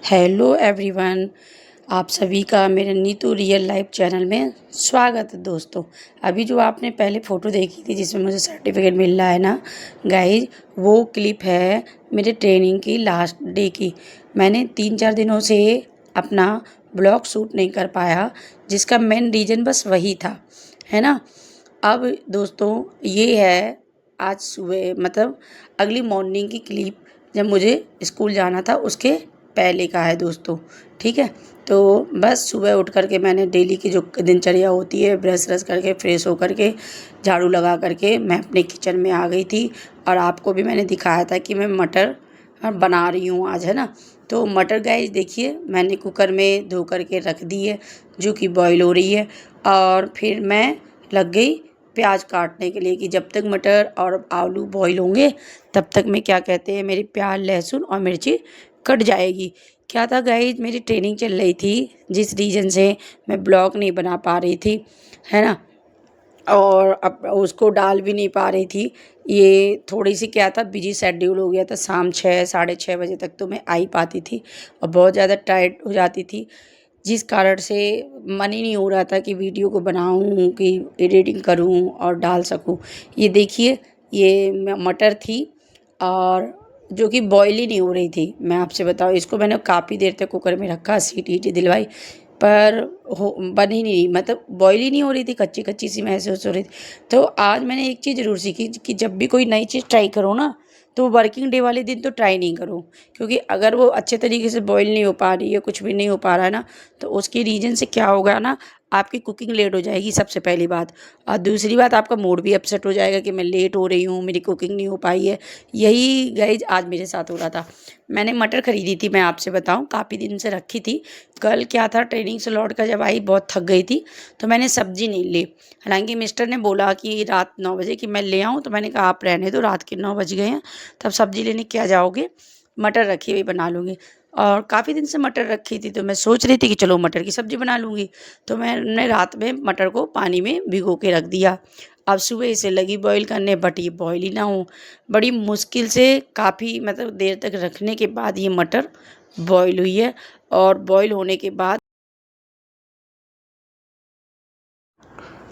Hello everyone, आप सभी का मेरे नीतू रियल लाइफ चैनल में स्वागत है। दोस्तों, अभी जो आपने पहले फ़ोटो देखी थी जिसमें मुझे सर्टिफिकेट मिल रहा है ना गाइज, वो क्लिप है मेरे ट्रेनिंग की लास्ट डे की। मैंने 3-4 दिनों से अपना ब्लॉग शूट नहीं कर पाया, जिसका मेन रीज़न बस वही था, है ना। अब दोस्तों, ये है आज सुबह मतलब अगली मॉर्निंग की क्लिप, जब मुझे स्कूल जाना था उसके पहले का है दोस्तों। ठीक है, तो बस सुबह उठ करके मैंने डेली की जो दिनचर्या होती है, ब्रश व्रश करके फ्रेश होकर के झाड़ू लगा करके मैं अपने किचन में आ गई थी। और आपको भी मैंने दिखाया था कि मैं मटर बना रही हूँ आज, है ना। तो मटर गाइस देखिए, मैंने कुकर में धो करके रख दी है, जो कि बॉईल हो रही है। और फिर मैं लग गई प्याज काटने के लिए कि जब तक मटर और आलू बॉईल होंगे तब तक मैं क्या कहते हैं मेरी प्याज लहसुन और मिर्ची कट जाएगी। क्या था गाइस, मेरी ट्रेनिंग चल रही थी, जिस रीज़न से मैं ब्लॉग नहीं बना पा रही थी, है ना। और अब उसको डाल भी नहीं पा रही थी। ये थोड़ी सी क्या था, बिजी शेड्यूल हो गया था। शाम 6 साढ़े 6 बजे तक तो मैं आ ही पाती थी और बहुत ज़्यादा टाइट हो जाती थी, जिस कारण से मन ही नहीं हो रहा था कि वीडियो को बनाऊं, कि एडिटिंग करूं और डाल सकूं। ये देखिए, ये मटर थी और जो कि बॉईल ही नहीं हो रही थी। मैं आपसे बताऊं, इसको मैंने काफ़ी देर तक कुकर में रखा, सीटी वीटी दिलवाई, पर हो बन ही नहीं, मतलब बॉईल ही नहीं हो रही थी, कच्ची कच्ची सी महसूस हो रही थी। तो आज मैंने एक चीज़ ज़रूर सीखी कि जब भी कोई नई चीज़ ट्राई करो ना, तो वर्किंग डे वाले दिन तो ट्राई नहीं करो, क्योंकि अगर वो अच्छे तरीके से बॉईल नहीं हो पा रही है, कुछ भी नहीं हो पा रहा है ना, तो उसके रीजन से क्या होगा ना, आपकी कुकिंग लेट हो जाएगी सबसे पहली बात। और दूसरी बात, आपका मूड भी अपसेट हो जाएगा कि मैं लेट हो रही हूँ, मेरी कुकिंग नहीं हो पाई है। यही गाइज आज मेरे साथ हो रहा था। मैंने मटर खरीदी थी, मैं आपसे बताऊँ, काफ़ी दिन से रखी थी। कल क्या था, ट्रेनिंग से लौट कर जब आई बहुत थक गई थी, तो मैंने सब्ज़ी नहीं ली। हालांकि मिस्टर ने बोला कि रात 9 बजे कि मैं ले आऊँ, तो मैंने कहा आप रहने दो, रात के 9 बज गए हैं, तब सब्ज़ी लेने क्या जाओगे, मटर रखी हुई बना लूँगी। और काफ़ी दिन से मटर रखी थी, तो मैं सोच रही थी कि चलो मटर की सब्ज़ी बना लूँगी। तो मैंने रात में मटर को पानी में भिगो के रख दिया। अब सुबह इसे लगी बॉईल करने, बट ये बॉईल ही ना हो। बड़ी मुश्किल से काफ़ी मतलब देर तक रखने के बाद ये मटर बॉईल हुई है। और बॉईल होने के बाद,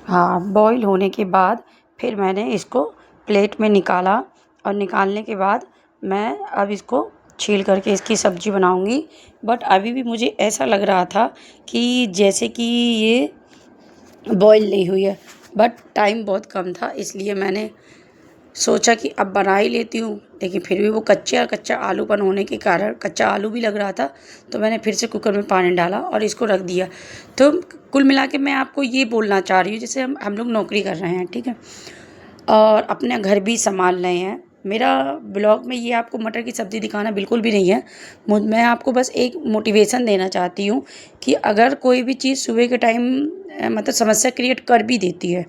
हाँ, बॉईल होने के बाद फिर मैंने इसको प्लेट में निकाला। और निकालने के बाद मैं अब इसको छील करके इसकी सब्ज़ी बनाऊंगी। बट अभी भी मुझे ऐसा लग रहा था कि जैसे कि ये बॉईल नहीं हुई है, बट टाइम बहुत कम था, इसलिए मैंने सोचा कि अब बना ही लेती हूँ। लेकिन फिर भी वो कच्चा कच्चा आलूपन होने के कारण, कच्चा आलू भी लग रहा था, तो मैंने फिर से कुकर में पानी डाला और इसको रख दिया। तो कुल मिला के मैं आपको ये बोलना चाह रही हूँ, जैसे हम लोग नौकरी कर रहे हैं, ठीक है, और अपना घर भी संभाल रहे हैं। मेरा ब्लॉग में ये आपको मटर की सब्ज़ी दिखाना बिल्कुल भी नहीं है। मैं आपको बस एक मोटिवेशन देना चाहती हूँ कि अगर कोई भी चीज़ सुबह के टाइम मतलब समस्या क्रिएट कर भी देती है,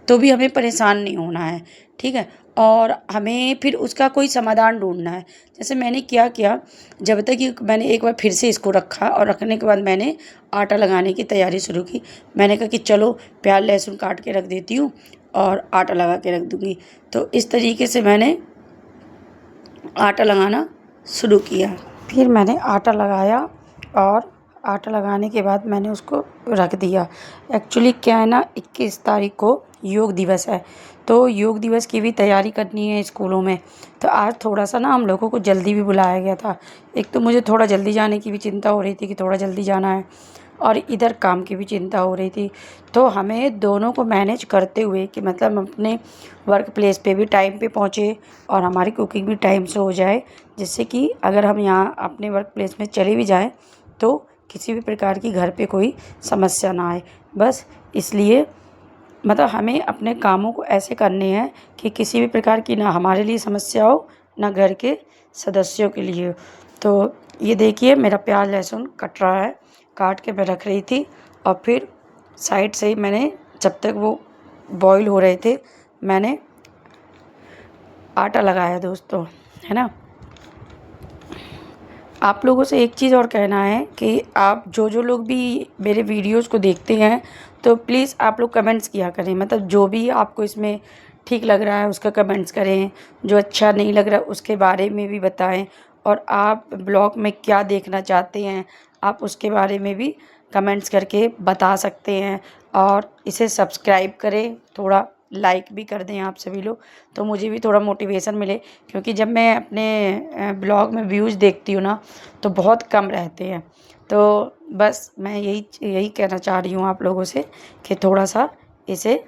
तो भी हमें परेशान नहीं होना है, ठीक है। और हमें फिर उसका कोई समाधान ढूंढना है। जैसे मैंने क्या किया, जब तक कि मैंने एक बार फिर से इसको रखा, और रखने के बाद मैंने आटा लगाने की तैयारी शुरू की। मैंने कहा कि चलो प्याज लहसुन काट के रख देती हूँ और आटा लगा के रख दूँगी। तो इस तरीके से मैंने आटा लगाना शुरू किया। फिर मैंने आटा लगाया, और आटा लगाने के बाद मैंने उसको रख दिया। एक्चुअली क्या है ना, 21 तारीख को योग दिवस है, तो योग दिवस की भी तैयारी करनी है स्कूलों में। तो आज थोड़ा सा ना हम लोगों को जल्दी भी बुलाया गया था। एक तो मुझे थोड़ा जल्दी जाने की भी चिंता हो रही थी कि थोड़ा जल्दी जाना है, और इधर काम की भी चिंता हो रही थी। तो हमें दोनों को मैनेज करते हुए कि मतलब हम अपने वर्क प्लेस पे भी टाइम पे पहुँचे और हमारी कुकिंग भी टाइम से हो जाए, जिससे कि अगर हम यहाँ अपने वर्क प्लेस में चले भी जाएँ तो किसी भी प्रकार की घर पे कोई समस्या ना आए। बस इसलिए मतलब हमें अपने कामों को ऐसे करने हैं कि किसी भी प्रकार की ना हमारे लिए समस्या हो, ना घर के सदस्यों के लिए। तो ये देखिए, मेरा प्याज लहसुन कट रहा है, काट के मैं रख रही थी। और फिर साइड से ही मैंने, जब तक वो बॉईल हो रहे थे, मैंने आटा लगाया दोस्तों, है ना। आप लोगों से एक चीज़ और कहना है कि आप जो जो लोग भी मेरे वीडियोस को देखते हैं, तो प्लीज़ आप लोग कमेंट्स किया करें। मतलब जो भी आपको इसमें ठीक लग रहा है उसका कमेंट्स करें, जो अच्छा नहीं लग रहा उसके बारे में भी बताएं। और आप ब्लॉग में क्या देखना चाहते हैं, आप उसके बारे में भी कमेंट्स करके बता सकते हैं। और इसे सब्सक्राइब करें, थोड़ा लाइक भी कर दें आप सभी लोग, तो मुझे भी थोड़ा मोटिवेशन मिले, क्योंकि जब मैं अपने ब्लॉग में व्यूज़ देखती हूँ ना तो बहुत कम रहते हैं। तो बस मैं यही कहना चाह रही हूँ आप लोगों से कि थोड़ा सा इसे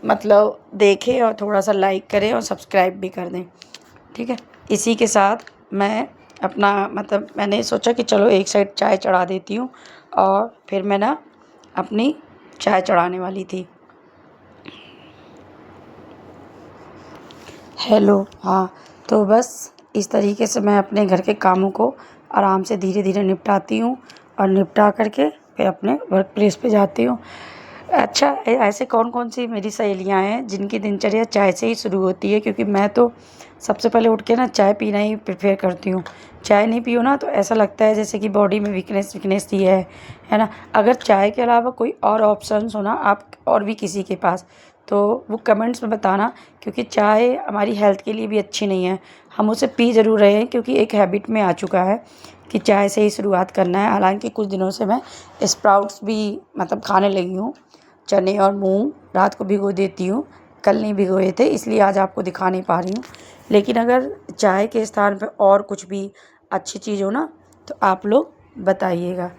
मतलब देखें और थोड़ा सा लाइक करें और सब्सक्राइब भी कर दें, ठीक है। इसी के साथ मैं अपना मतलब मैंने सोचा कि चलो एक साइड चाय चढ़ा देती हूँ, और फिर मैं ना अपनी चाय चढ़ाने वाली थी। हेलो, हाँ, तो बस इस तरीके से मैं अपने घर के कामों को आराम से धीरे धीरे निपटाती हूँ, और निपटा करके फिर अपने वर्क प्लेस पे जाती हूँ। अच्छा, ऐसे कौन कौन सी मेरी सहेलियाँ हैं जिनकी दिनचर्या चाय से ही शुरू होती है, क्योंकि मैं तो सबसे पहले उठ के ना चाय पीना ही प्रेफर करती हूँ। चाय नहीं पियो ना तो ऐसा लगता है जैसे कि बॉडी में वीकनेस सी है ना। अगर चाय के अलावा कोई और ऑप्शंस हो ना आप और भी किसी के पास, तो वो कमेंट्स में बताना, क्योंकि चाय हमारी हेल्थ के लिए भी अच्छी नहीं है। हम उसे पी ज़रूर रहे हैं क्योंकि एक हैबिट में आ चुका है कि चाय से ही शुरुआत करना है। हालांकि कुछ दिनों से मैं स्प्राउट्स भी मतलब खाने लगी हूँ। चने और मूंग रात को भिगो देती हूँ, कल नहीं भिगोए थे इसलिए आज आपको दिखा नहीं पा रही हूँ। लेकिन अगर चाय के स्थान पर और कुछ भी अच्छी चीज़ हो ना तो आप लोग बताइएगा,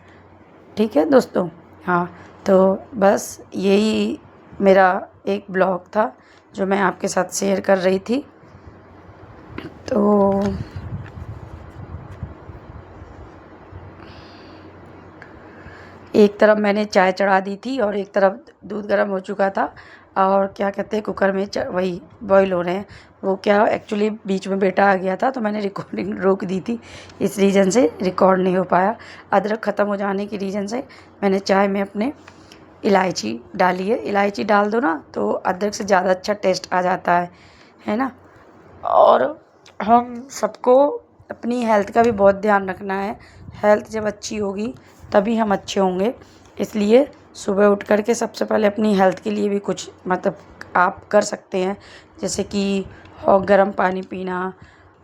ठीक है दोस्तों। हाँ, तो बस यही मेरा एक ब्लॉग था जो मैं आपके साथ शेयर कर रही थी। तो एक तरफ मैंने चाय चढ़ा दी थी और एक तरफ दूध गर्म हो चुका था, और क्या कहते हैं कुकर में वही बॉईल हो रहे हैं। वो क्या एक्चुअली बीच में बेटा आ गया था तो मैंने रिकॉर्डिंग रोक दी थी, इस रीज़न से रिकॉर्ड नहीं हो पाया। अदरक ख़त्म हो जाने की रीज़न से मैंने चाय में अपने इलायची डाली है। इलायची डाल दो ना तो अदरक से ज़्यादा अच्छा टेस्ट आ जाता है ना। और हम सबको अपनी हेल्थ का भी बहुत ध्यान रखना है। हेल्थ जब अच्छी होगी तभी हम अच्छे होंगे। इसलिए सुबह उठ कर के सबसे पहले अपनी हेल्थ के लिए भी कुछ मतलब आप कर सकते हैं, जैसे कि गर्म पानी पीना।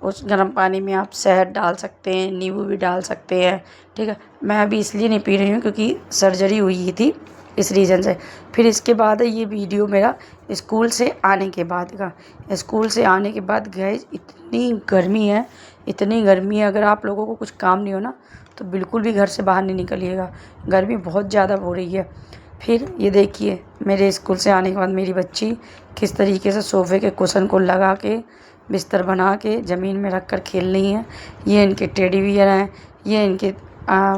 उस गर्म पानी में आप शहद डाल सकते हैं, नींबू भी डाल सकते हैं, ठीक है। मैं अभी इसलिए नहीं पी रही हूँ क्योंकि सर्जरी हुई थी, इस रीज़न से। फिर इसके बाद ये वीडियो मेरा स्कूल से आने के बाद का। स्कूल से आने के बाद गाइस इतनी गर्मी है, इतनी गर्मी है, अगर आप लोगों को कुछ काम नहीं हो ना तो बिल्कुल भी घर से बाहर नहीं निकलिएगा, गर्मी बहुत ज़्यादा हो रही है। फिर ये देखिए मेरे स्कूल से आने के बाद मेरी बच्ची किस तरीके से सोफ़े के कुशन को लगा के बिस्तर बना के ज़मीन में रख कर खेल रही हैं। ये इनके टेडी बियर हैं, ये इनके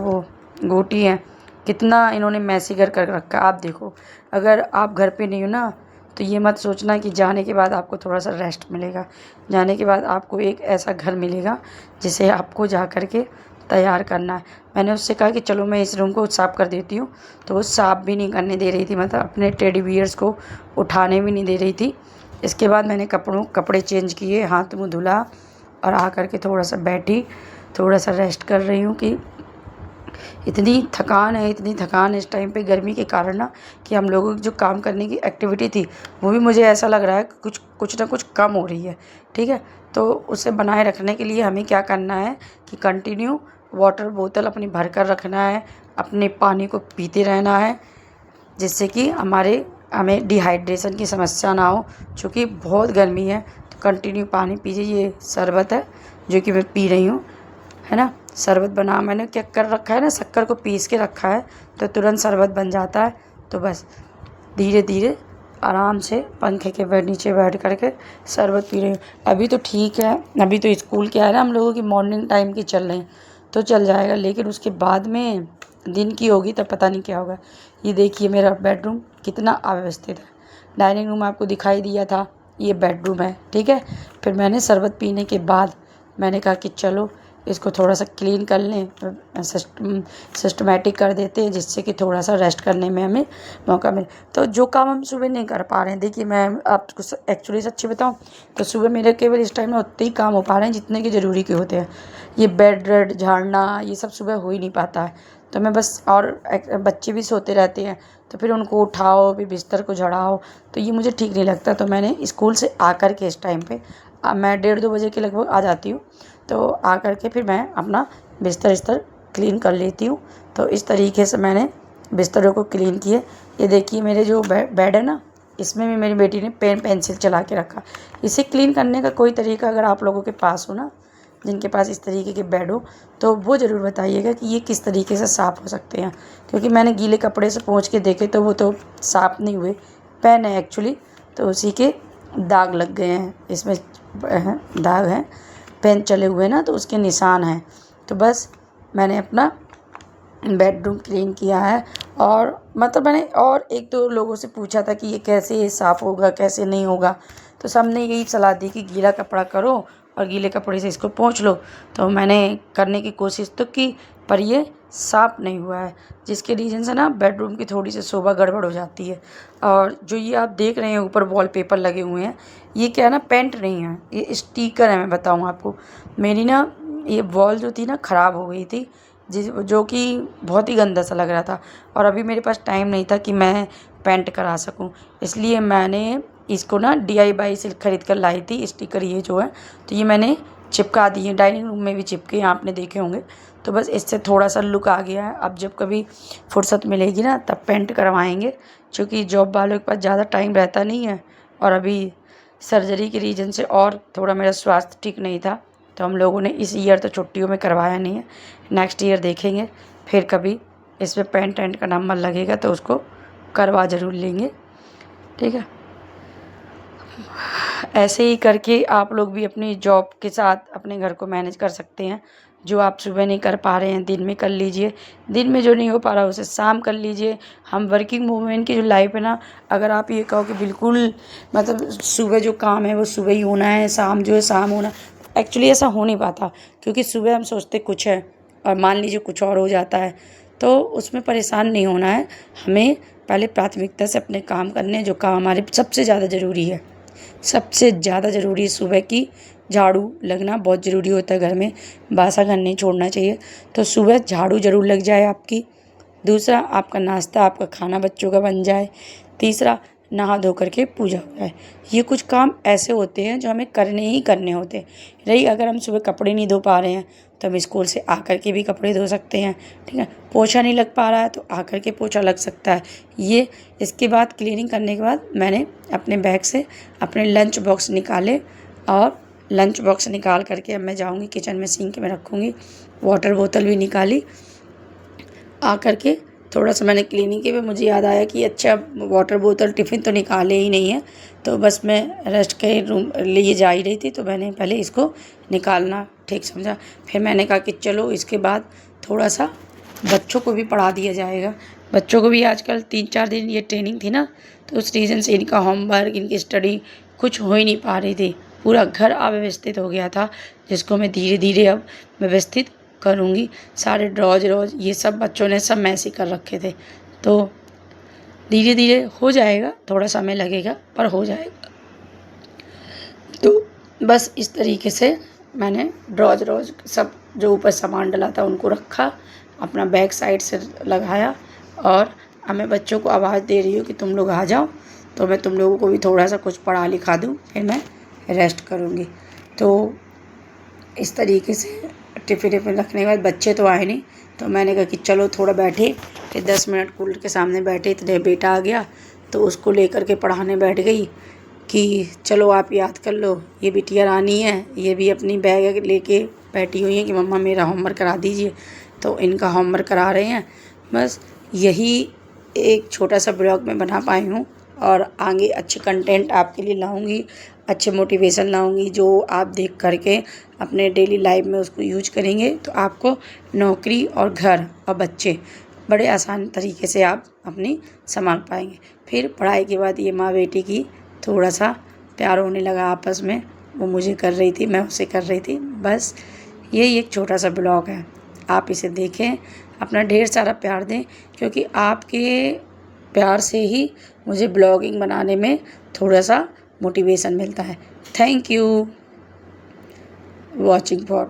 वो गोटी हैं। कितना इन्होंने मैसी कर रखा है। आप देखो, अगर आप घर पे नहीं हो ना तो ये मत सोचना कि जाने के बाद आपको थोड़ा सा रेस्ट मिलेगा। जाने के बाद आपको एक ऐसा घर मिलेगा जिसे आपको जा कर के तैयार करना है। मैंने उससे कहा कि चलो मैं इस रूम को साफ़ कर देती हूँ, तो वो साफ़ भी नहीं करने दे रही थी, मतलब अपने टेडी बियर्स को उठाने भी नहीं दे रही थी। इसके बाद मैंने कपड़े चेंज किए, हाथ मुँह धुला और आ कर के थोड़ा सा बैठी, थोड़ा सा रेस्ट कर रही हूँ कि इतनी थकान है इस टाइम पे गर्मी के कारण ना, कि हम लोगों की जो काम करने की एक्टिविटी थी वो भी मुझे ऐसा लग रहा है कि कुछ ना कुछ कम हो रही है, ठीक है। तो उसे बनाए रखने के लिए हमें क्या करना है कि कंटिन्यू वाटर बोतल अपनी भर कर रखना है, अपने पानी को पीते रहना है, जिससे कि हमें डिहाइड्रेशन की समस्या ना हो। चूँकि बहुत गर्मी है तो कंटिन्यू पानी पीजिए। ये शरबत है जो कि मैं पी रही हूँ, है ना। शरबत बना मैंने क्या कर रखा है ना, शक्कर को पीस के रखा है तो तुरंत शरबत बन जाता है। तो बस धीरे धीरे आराम से पंखे के नीचे बैठ कर के शरबत पी रही हूँ। अभी तो ठीक है, अभी तो स्कूल क्या है ना हम लोगों की मॉर्निंग टाइम की चल रहे हैं तो चल जाएगा, लेकिन उसके बाद में दिन की होगी तब पता नहीं क्या होगा। ये देखिए मेरा बेडरूम कितना अव्यवस्थित है। डाइनिंग रूम आपको दिखाई दिया था, ये बेडरूम है, ठीक है। फिर मैंने शरबत पीने के बाद मैंने कहा कि चलो इसको थोड़ा सा क्लीन कर लें, सिस्टमेटिक कर देते हैं, जिससे कि थोड़ा सा रेस्ट करने में हमें मौका मिले। तो जो काम हम सुबह नहीं कर पा रहे हैं, देखिए मैं आपको एक्चुअली सच्ची बताऊं तो सुबह मेरे केवल इस टाइम में उतने ही काम हो पा रहे हैं जितने की ज़रूरी के होते हैं। ये बेड रेड झाड़ना ये सब सुबह हो ही नहीं पाता है, तो मैं बस, और बच्चे भी सोते रहते हैं तो फिर उनको उठाओ, फिर बिस्तर को झड़ाओ, तो ये मुझे ठीक नहीं लगता। तो मैंने स्कूल से आकर के इस टाइम पे मैं 1:30-2 बजे के लगभग आ जाती हूँ, तो आकर के फिर मैं अपना बिस्तर क्लीन कर लेती हूँ। तो इस तरीके से मैंने बिस्तरों को क्लीन किए। ये देखिए मेरे जो बेड है ना, इसमें भी मेरी बेटी ने पेन पेंसिल चला के रखा। इसे क्लीन करने का कोई तरीका अगर आप लोगों के पास हो ना, जिनके पास इस तरीके के बेड हो, तो वो ज़रूर बताइएगा कि ये किस तरीके से साफ़ हो सकते हैं। क्योंकि मैंने गीले कपड़े से पोंछ के देखे तो वो तो साफ़ नहीं हुए। पेन है एक्चुअली, तो उसी के दाग लग गए हैं, इसमें दाग हैं, पेन चले हुए ना, तो उसके निशान हैं। तो बस मैंने अपना बेडरूम क्लीन किया है। और मतलब मैंने और एक दो लोगों से पूछा था कि ये कैसे साफ़ होगा, कैसे नहीं होगा, तो सबने यही सलाह दी कि गीला कपड़ा करो और गीले कपड़े से इसको पोंछ लो। तो मैंने करने की कोशिश तो की, पर ये साफ़ नहीं हुआ है, जिसके रीज़न से ना बेडरूम की थोड़ी सी शोभा गड़बड़ हो जाती है। और जो ये आप देख रहे हैं ऊपर वॉलपेपर लगे हुए हैं, ये क्या है ना, पेंट नहीं है, ये स्टिकर है। मैं बताऊँ आपको, मेरी ना ये वॉल जो थी ना ख़राब हो गई थी, जो कि बहुत ही गंदा सा लग रहा था। और अभी मेरे पास टाइम नहीं था कि मैं पेंट करा सकूं, इसलिए मैंने इसको ना DIY से ख़रीद कर लाई थी स्टिकर, ये जो है। तो ये मैंने चिपका दिए, डाइनिंग रूम में भी चिपके हैं, आपने देखे होंगे। तो बस इससे थोड़ा सा लुक आ गया है। अब जब कभी फुर्सत मिलेगी ना, तब पेंट करवाएंगे, क्योंकि जॉब वालों के पास ज़्यादा टाइम रहता नहीं है। और अभी सर्जरी के रीज़न से और थोड़ा मेरा स्वास्थ्य ठीक नहीं था, तो हम लोगों ने इस ईयर तो छुट्टियों में करवाया नहीं है। नेक्स्ट ईयर देखेंगे, फिर कभी इसमें पेंट वेंट का नंबर लगेगा तो उसको करवा ज़रूर लेंगे, ठीक है। ऐसे ही करके आप लोग भी अपनी जॉब के साथ अपने घर को मैनेज कर सकते हैं। जो आप सुबह नहीं कर पा रहे हैं, दिन में कर लीजिए। दिन में जो नहीं हो पा रहा उसे शाम कर लीजिए। हम वर्किंग वूमेन की जो लाइफ है ना, अगर आप ये कहो कि बिल्कुल मतलब सुबह जो काम है वो सुबह ही होना है, शाम जो है शाम होना, एक्चुअली ऐसा हो नहीं पाता। क्योंकि सुबह हम सोचते कुछ है और मान लीजिए कुछ और हो जाता है, तो उसमें परेशान नहीं होना है। हमें पहले प्राथमिकता से अपने काम करने, जो काम हमारे सबसे ज़्यादा ज़रूरी है। सबसे ज़्यादा ज़रूरी है सुबह की झाड़ू लगना, बहुत ज़रूरी होता है घर में, बासा घर नहीं छोड़ना चाहिए। तो सुबह झाड़ू ज़रूर लग जाए आपकी। दूसरा, आपका नाश्ता, आपका खाना बच्चों का बन जाए। तीसरा, नहा धो करके पूजा हो जाए। ये कुछ काम ऐसे होते हैं जो हमें करने ही करने होते हैं। रही अगर हम सुबह कपड़े नहीं धो पा रहे हैं, तो हम स्कूल से आकर के भी कपड़े धो सकते हैं, ठीक है। पोछा नहीं लग पा रहा है तो आकर के पोछा लग सकता है। ये इसके बाद क्लीनिंग करने के बाद मैंने अपने बैग से अपने लंच बॉक्स निकाले, और लंच बॉक्स निकाल करके अब मैं जाऊँगी किचन में, सिंक में रखूँगी। वाटर बोतल भी निकाली। आकर के थोड़ा सा मैंने क्लीनिंग की, मुझे याद आया कि अच्छा वाटर बोतल टिफ़िन तो निकाले ही नहीं है, तो बस मैं रेस्ट के रूम लिए जा ही रही थी, तो मैंने पहले इसको निकालना ठीक समझा। फिर मैंने कहा कि चलो इसके बाद थोड़ा सा बच्चों को भी पढ़ा दिया जाएगा। बच्चों को भी आजकल 3-4 दिन ये ट्रेनिंग थी ना, तो उस रीज़न से इनका होमवर्क, इनकी स्टडी कुछ हो ही नहीं पा रही थी। पूरा घर अव्यवस्थित हो गया था, जिसको मैं धीरे धीरे अब व्यवस्थित करूँगी। सारे ड्रॉज ये सब बच्चों ने सब मैस ही कर रखे थे, तो धीरे धीरे हो जाएगा, थोड़ा समय लगेगा पर हो जाएगा। तो बस इस तरीके से मैंने ड्रॉज सब जो ऊपर सामान डला था उनको रखा, अपना बैक साइड से लगाया, और अब मैं बच्चों को आवाज़ दे रही हूँ कि तुम लोग आ जाओ, तो मैं तुम लोगों को भी थोड़ा सा कुछ पढ़ा लिखा दूँ, फिर मैं रेस्ट करूँगी। तो इस तरीके से टिफ़िन रखने के बाद बच्चे तो आए नहीं, तो मैंने कहा कि चलो थोड़ा बैठे। फिर 10 मिनट कूलर के सामने बैठे, इतने बेटा आ गया तो उसको लेकर के पढ़ाने बैठ गई कि चलो आप याद कर लो। ये बिटिया रानी है, ये भी अपनी बैग लेके बैठी हुई है कि मम्मा मेरा होमवर्क करा दीजिए, तो इनका होमवर्क करा रहे हैं। बस यही एक छोटा सा ब्लॉग मैं बना पाई हूँ, और आगे अच्छे कंटेंट आपके लिए लाऊंगी, अच्छे मोटिवेशन लाऊंगी, जो आप देख करके अपने डेली लाइफ में उसको यूज करेंगे, तो आपको नौकरी और घर और बच्चे बड़े आसान तरीके से आप अपनी संभाल पाएंगे। फिर पढ़ाई के बाद ये माँ बेटी की थोड़ा सा प्यार होने लगा आपस में, वो मुझे कर रही थी, मैं उसे कर रही थी। बस यही एक छोटा सा ब्लॉग है, आप इसे देखें, अपना ढेर सारा प्यार दें, क्योंकि आपके प्यार से ही मुझे ब्लॉगिंग बनाने में थोड़ा सा मोटिवेशन मिलता है। Thank you watching for